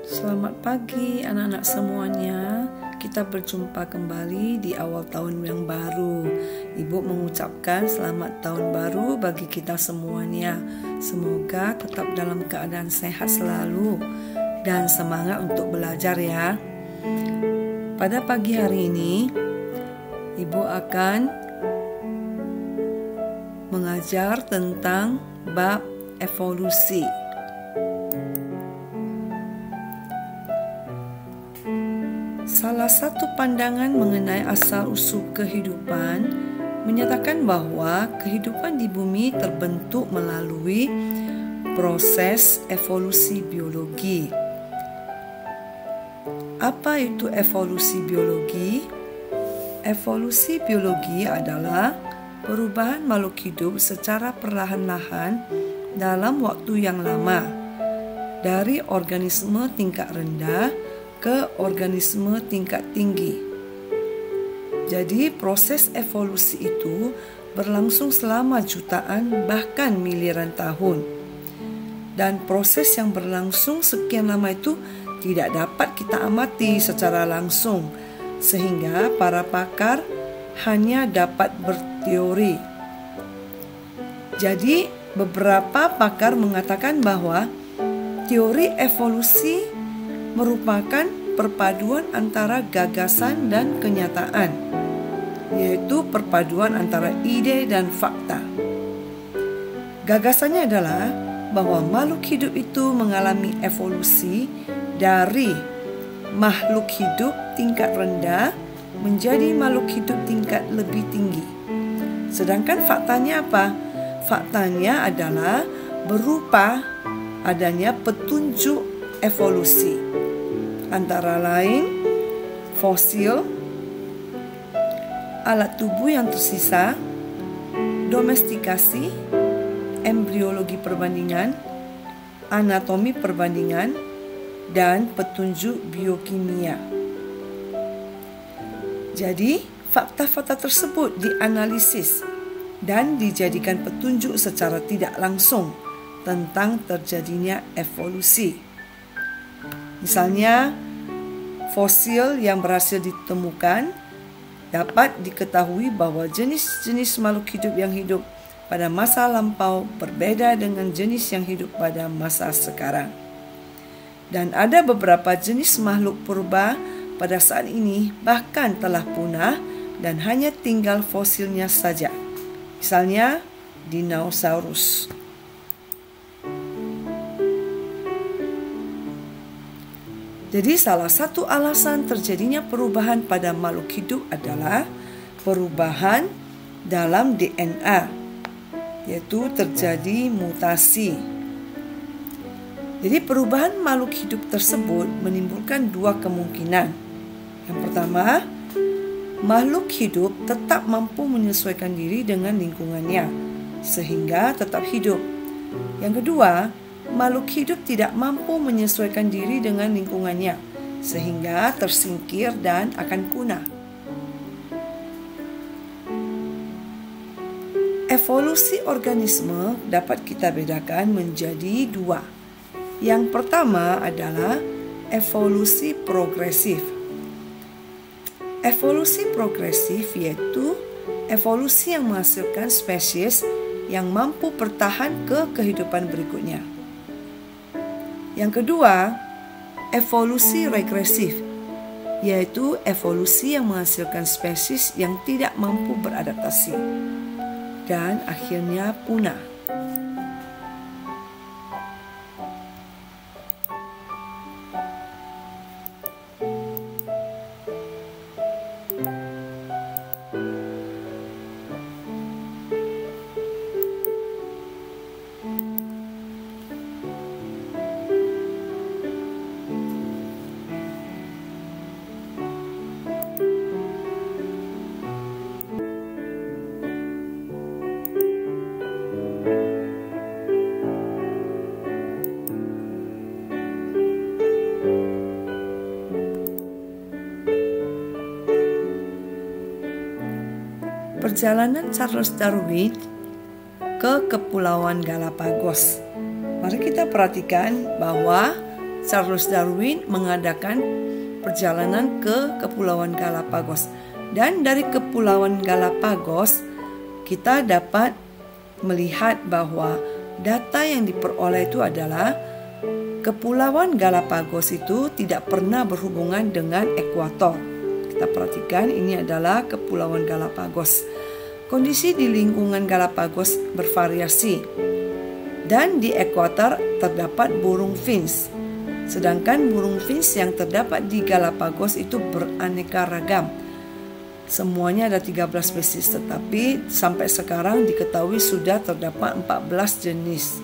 Selamat pagi anak-anak semuanya. Kita berjumpa kembali di awal tahun yang baru. Ibu mengucapkan selamat tahun baru bagi kita semuanya. Semoga tetap dalam keadaan sehat selalu dan semangat untuk belajar ya. Pada pagi hari ini Ibu akan mengajar tentang bab evolusi. Salah satu pandangan mengenai asal-usul kehidupan menyatakan bahwa kehidupan di bumi terbentuk melalui proses evolusi biologi. Apa itu evolusi biologi? Evolusi biologi adalah perubahan makhluk hidup secara perlahan-lahan dalam waktu yang lama dari organisme tingkat rendah ke organisme tingkat tinggi. Jadi proses evolusi itu berlangsung selama jutaan bahkan miliaran tahun. Dan proses yang berlangsung sekian lama itu tidak dapat kita amati secara langsung, sehingga para pakar hanya dapat berteori. Jadi beberapa pakar mengatakan bahwa teori evolusi merupakan perpaduan antara gagasan dan kenyataan, yaitu perpaduan antara ide dan fakta. Gagasannya adalah bahwa makhluk hidup itu mengalami evolusi dari makhluk hidup tingkat rendah menjadi makhluk hidup tingkat lebih tinggi. Sedangkan faktanya apa? Faktanya adalah berupa adanya petunjuk evolusi, antara lain fosil, alat tubuh yang tersisa, domestikasi, embriologi perbandingan, anatomi perbandingan, dan petunjuk biokimia. Jadi, fakta-fakta tersebut dianalisis dan dijadikan petunjuk secara tidak langsung tentang terjadinya evolusi. Misalnya, fosil yang berhasil ditemukan dapat diketahui bahwa jenis-jenis makhluk hidup yang hidup pada masa lampau berbeda dengan jenis yang hidup pada masa sekarang. Dan ada beberapa jenis makhluk purba pada saat ini bahkan telah punah dan hanya tinggal fosilnya saja. Misalnya, dinosaurus. Jadi salah satu alasan terjadinya perubahan pada makhluk hidup adalah perubahan dalam DNA, yaitu terjadi mutasi. Jadi perubahan makhluk hidup tersebut menimbulkan dua kemungkinan. Yang pertama, makhluk hidup tetap mampu menyesuaikan diri dengan lingkungannya sehingga tetap hidup. Yang kedua, makhluk hidup tidak mampu menyesuaikan diri dengan lingkungannya sehingga tersingkir dan akan punah. Evolusi organisme dapat kita bedakan menjadi dua. Yang pertama adalah evolusi progresif. Evolusi progresif yaitu evolusi yang menghasilkan spesies yang mampu bertahan ke kehidupan berikutnya. Yang kedua, evolusi regresif, yaitu evolusi yang menghasilkan spesies yang tidak mampu beradaptasi dan akhirnya punah. Perjalanan Charles Darwin ke Kepulauan Galapagos. Mari kita perhatikan bahwa Charles Darwin mengadakan perjalanan ke Kepulauan Galapagos. Dan dari Kepulauan Galapagos kita dapat melihat bahwa data yang diperoleh itu adalah Kepulauan Galapagos itu tidak pernah berhubungan dengan ekuator. Kita perhatikan, ini adalah Kepulauan Galapagos. Kondisi di lingkungan Galapagos bervariasi. Dan di ekuator terdapat burung finch. Sedangkan burung finch yang terdapat di Galapagos itu beraneka ragam. Semuanya ada 13 spesies, tetapi sampai sekarang diketahui sudah terdapat 14 jenis.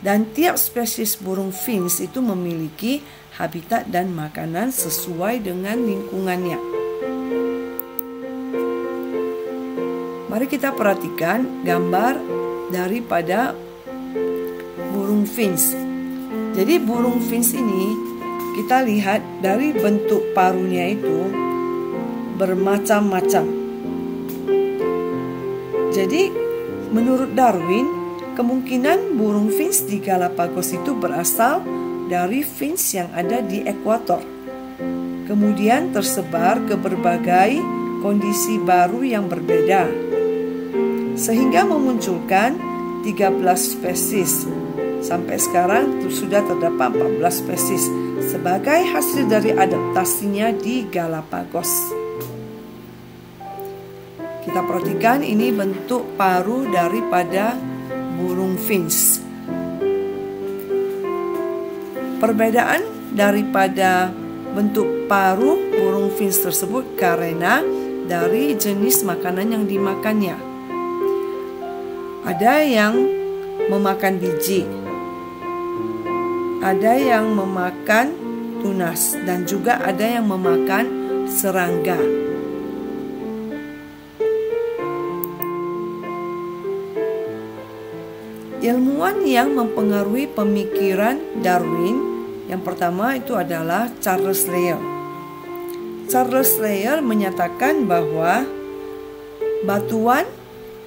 Dan tiap spesies burung finch itu memiliki habitat dan makanan sesuai dengan lingkungannya. Mari kita perhatikan gambar daripada burung finch. Jadi burung finch ini kita lihat dari bentuk paruhnya itu bermacam-macam. Jadi menurut Darwin, kemungkinan burung finch di Galapagos itu berasal dari finch yang ada di ekuator. Kemudian tersebar ke berbagai kondisi baru yang berbeda, sehingga memunculkan 13 spesies. Sampai sekarang sudah terdapat 14 spesies sebagai hasil dari adaptasinya di Galapagos. Kita perhatikan ini bentuk paruh daripada burung finch. Perbedaan daripada bentuk paruh burung finch tersebut karena dari jenis makanan yang dimakannya. Ada yang memakan biji, ada yang memakan tunas, dan juga ada yang memakan serangga. Ilmuwan yang mempengaruhi pemikiran Darwin yang pertama itu adalah Charles Lyell. Charles Lyell menyatakan bahwa batuan,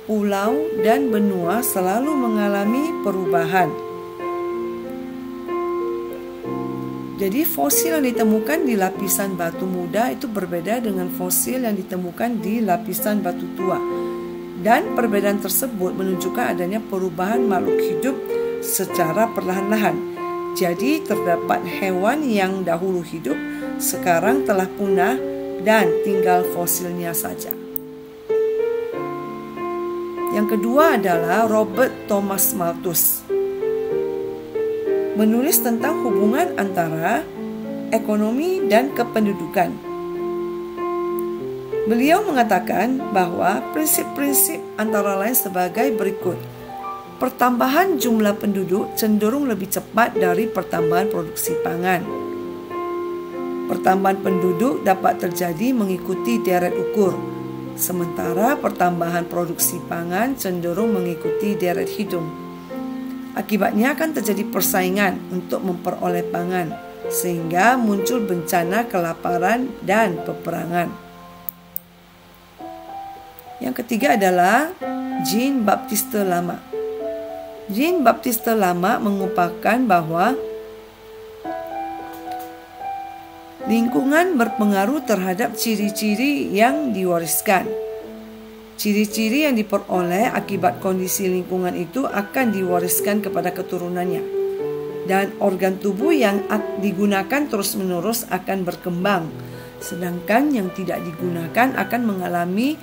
pulau, dan benua selalu mengalami perubahan. Jadi fosil yang ditemukan di lapisan batu muda itu berbeda dengan fosil yang ditemukan di lapisan batu tua. Dan perbedaan tersebut menunjukkan adanya perubahan makhluk hidup secara perlahan-lahan. Jadi terdapat hewan yang dahulu hidup sekarang telah punah dan tinggal fosilnya saja. Yang kedua adalah Robert Thomas Malthus. Menulis tentang hubungan antara ekonomi dan kependudukan. Beliau mengatakan bahwa prinsip-prinsip antara lain sebagai berikut. Pertambahan jumlah penduduk cenderung lebih cepat dari pertambahan produksi pangan. Pertambahan penduduk dapat terjadi mengikuti deret ukur, sementara pertambahan produksi pangan cenderung mengikuti deret hidung. Akibatnya akan terjadi persaingan untuk memperoleh pangan, sehingga muncul bencana kelaparan dan peperangan. Yang ketiga adalah Jean-Baptiste Lama. Jean-Baptiste Lama mengupakan bahwa lingkungan berpengaruh terhadap ciri-ciri yang diwariskan. Ciri-ciri yang diperoleh akibat kondisi lingkungan itu akan diwariskan kepada keturunannya. Dan organ tubuh yang digunakan terus-menerus akan berkembang, sedangkan yang tidak digunakan akan mengalami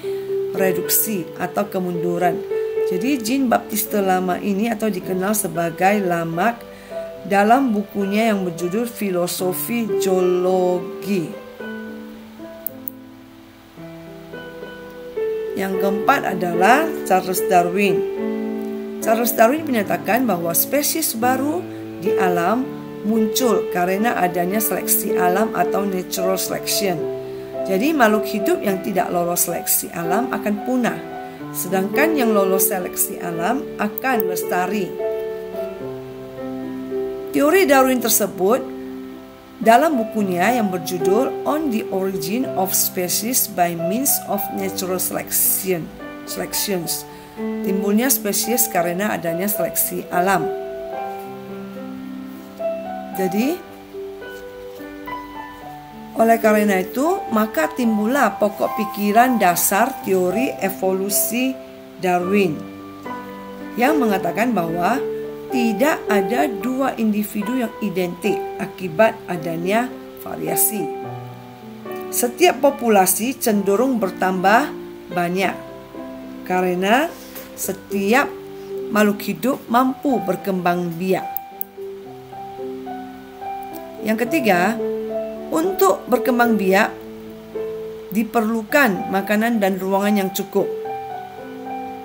reduksi atau kemunduran. Jadi Jean-Baptiste Lama ini atau dikenal sebagai Lamarck dalam bukunya yang berjudul Filosofi Zoologi. Yang keempat adalah Charles Darwin. Charles Darwin menyatakan bahwa spesies baru di alam muncul karena adanya seleksi alam atau natural selection. Jadi makhluk hidup yang tidak lolos seleksi alam akan punah, sedangkan yang lolos seleksi alam akan lestari. Teori Darwin tersebut dalam bukunya yang berjudul On the Origin of Species by Means of Natural Selections. Timbulnya spesies karena adanya seleksi alam. Jadi Oleh karena itu, maka timbullah pokok pikiran dasar teori evolusi Darwin yang mengatakan bahwa tidak ada dua individu yang identik akibat adanya variasi. Setiap populasi cenderung bertambah banyak karena setiap makhluk hidup mampu berkembang biak. Yang ketiga, untuk berkembang biak diperlukan makanan dan ruangan yang cukup.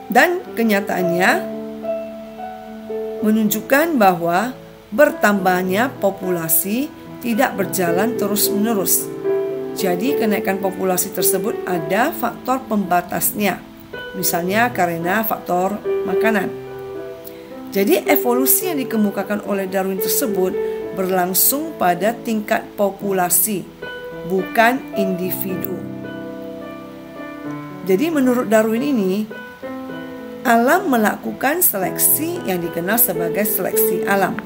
Dan kenyataannya menunjukkan bahwa bertambahnya populasi tidak berjalan terus-menerus. Jadi kenaikan populasi tersebut ada faktor pembatasnya, misalnya karena faktor makanan. Jadi evolusi yang dikemukakan oleh Darwin tersebut berlangsung pada tingkat populasi, bukan individu. Jadi menurut Darwin ini, alam melakukan seleksi yang dikenal sebagai seleksi alam.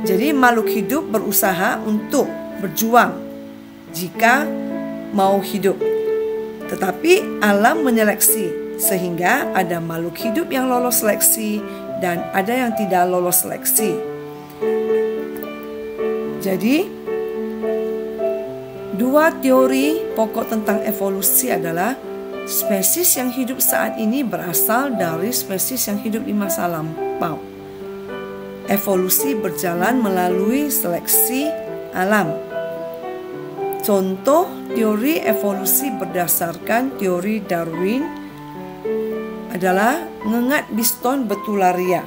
Jadi makhluk hidup berusaha untuk berjuang jika mau hidup. Tetapi alam menyeleksi sehingga ada makhluk hidup yang lolos seleksi dan ada yang tidak lolos seleksi. Jadi dua teori pokok tentang evolusi adalah spesies yang hidup saat ini berasal dari spesies yang hidup di masa lampau. Evolusi berjalan melalui seleksi alam. Contoh teori evolusi berdasarkan teori Darwin adalah ngengat biston betularia.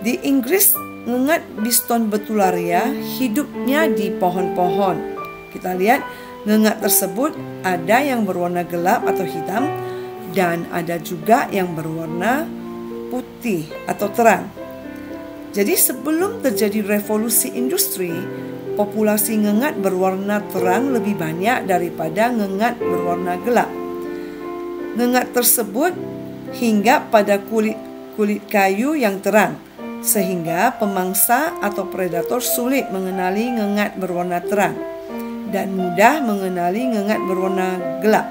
Di Inggris, ngengat biston betularia hidupnya di pohon-pohon. Kita lihat ngengat tersebut ada yang berwarna gelap atau hitam dan ada juga yang berwarna putih atau terang. Jadi sebelum terjadi revolusi industri, populasi ngengat berwarna terang lebih banyak daripada ngengat berwarna gelap. Ngengat tersebut hinggap pada kulit kayu yang terang, sehingga pemangsa atau predator sulit mengenali ngengat berwarna terang dan mudah mengenali ngengat berwarna gelap.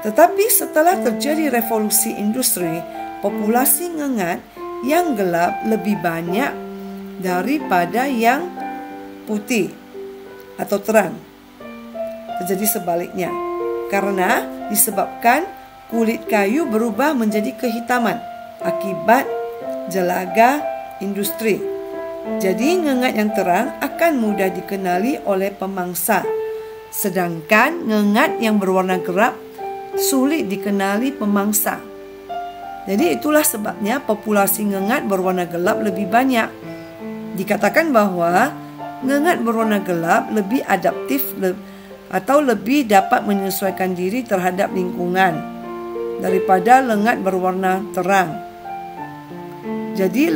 Tetapi setelah terjadi revolusi industri, populasi ngengat yang gelap lebih banyak daripada yang putih atau terang. Terjadi sebaliknya, karena disebabkan kulit kayu berubah menjadi kehitaman akibat jelaga industri. Jadi ngengat yang terang akan mudah dikenali oleh pemangsa, sedangkan ngengat yang berwarna gelap sulit dikenali pemangsa. Jadi itulah sebabnya populasi ngengat berwarna gelap lebih banyak. Dikatakan bahwa ngengat berwarna gelap lebih adaptif atau lebih dapat menyesuaikan diri terhadap lingkungan daripada ngengat berwarna terang. Jadi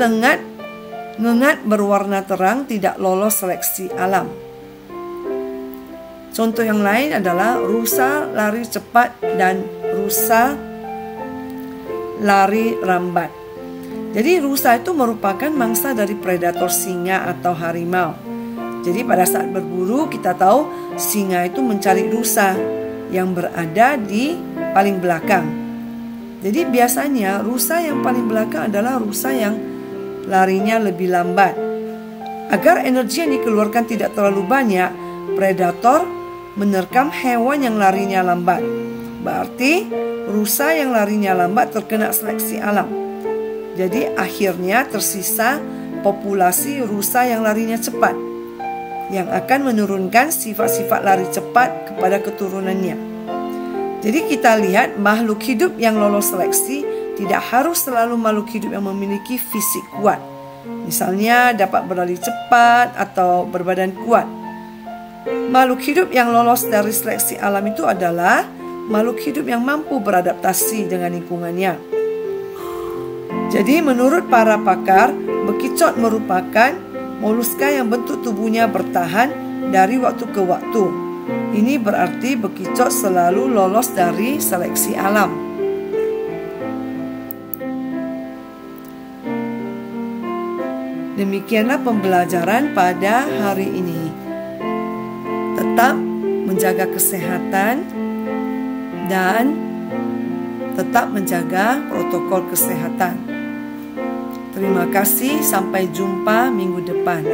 ngengat berwarna terang tidak lolos seleksi alam. Contoh yang lain adalah rusa lari cepat dan rusa lari lambat. Jadi rusa itu merupakan mangsa dari predator singa atau harimau. Jadi pada saat berburu kita tahu singa itu mencari rusa yang berada di paling belakang. Jadi biasanya rusa yang paling belakang adalah rusa yang larinya lebih lambat. Agar energi yang dikeluarkan tidak terlalu banyak, predator menerkam hewan yang larinya lambat. Berarti rusa yang larinya lambat terkena seleksi alam. Jadi akhirnya tersisa populasi rusa yang larinya cepat, yang akan menurunkan sifat-sifat lari cepat kepada keturunannya. Jadi kita lihat makhluk hidup yang lolos seleksi tidak harus selalu makhluk hidup yang memiliki fisik kuat. Misalnya dapat berlari cepat atau berbadan kuat. Makhluk hidup yang lolos dari seleksi alam itu adalah makhluk hidup yang mampu beradaptasi dengan lingkungannya. Jadi menurut para pakar, bekicot merupakan moluska yang bentuk tubuhnya bertahan dari waktu ke waktu. Ini berarti bekicot selalu lolos dari seleksi alam. Demikianlah pembelajaran pada hari ini. tetap menjaga kesehatan dan tetap menjaga protokol kesehatan. Terima kasih, sampai jumpa minggu depan.